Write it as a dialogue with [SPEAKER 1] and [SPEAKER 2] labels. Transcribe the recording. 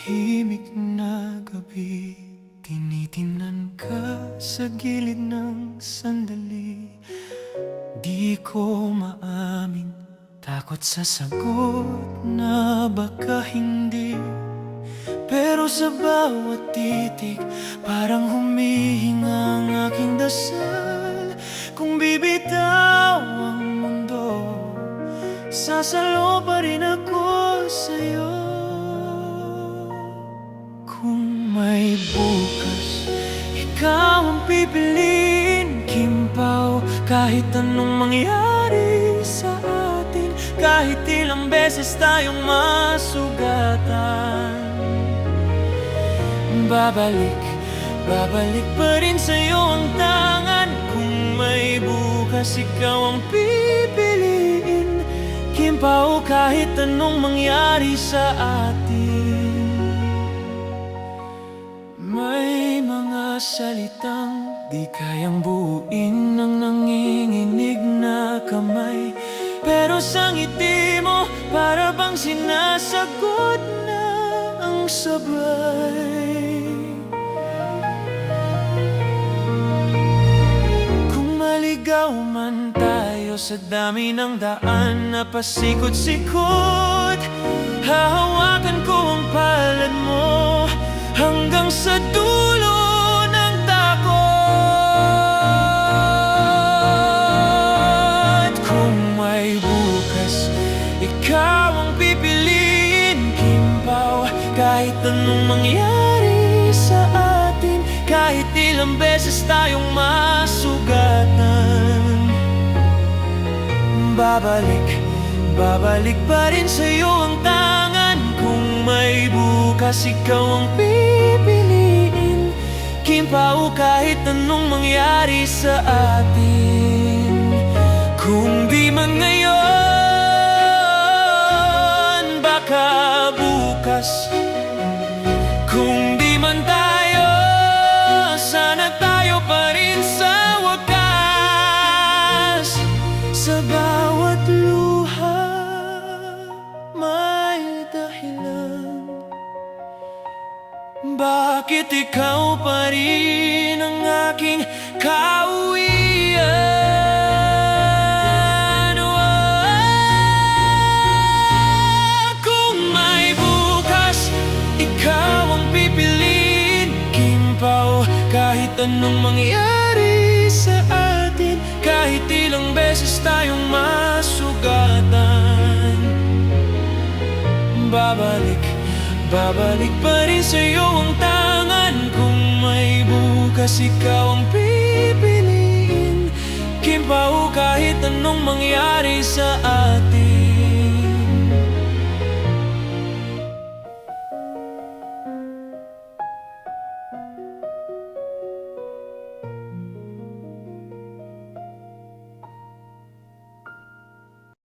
[SPEAKER 1] tahimik na gabi, tinitingnan ka sa gilid ng sandali. Di ko maamin, takot sa sagot na baka hindi. Pero sa bawat titik, parang humihinga ang aking dasal. Kung bibitaw ang mundo, sasalo pa rin ako sa'yo. Kung may bukas, ikaw ang pipiliin, Kimpaw. Kahit anong mangyari sa atin, kahit ilang beses tayong masugatan, babalik pa rin sa'yo ang tangan. Kung may bukas, ikaw ang pipiliin, Kimpaw. Kahit anong mangyari sa atin. May mga salitang di kayang buuin ng nanginginig na kamay, pero sa ngiti mo, para bang sinasagot na ang sabay. Kung maligaw man tayo sa dami ng daan na pasikot-sikot, hahawakan ko ang palad mo hanggang sa dulo ng takot. Kung may bukas, ikaw ang pipiliin, Kimpaw. Kahit anong mangyari sa atin, kahit ilang beses tayong masugatan, babalik pa rin sa'yo ang tangan. Kung may bukas, ikaw ang pipiliin, Kimpaw. Kahit anong mangyari sa atin. Kung di man ngayon, baka bukas. Kung di man tayo, sana tayo pa rin sa wakas. Sa bawat luha may dahilan, bakit ikaw pa rin ang aking kauwian? Kung may bukas, ikaw ang pipiliin, Kimpaw. Kahit anong mangyari sa atin, kahit ilang beses tayong masugatan, babalik pa rin sa'yo ang tangan. Kung may bukas, ikaw ang pipiliin, Kimpaw. Kahit anong mangyari sa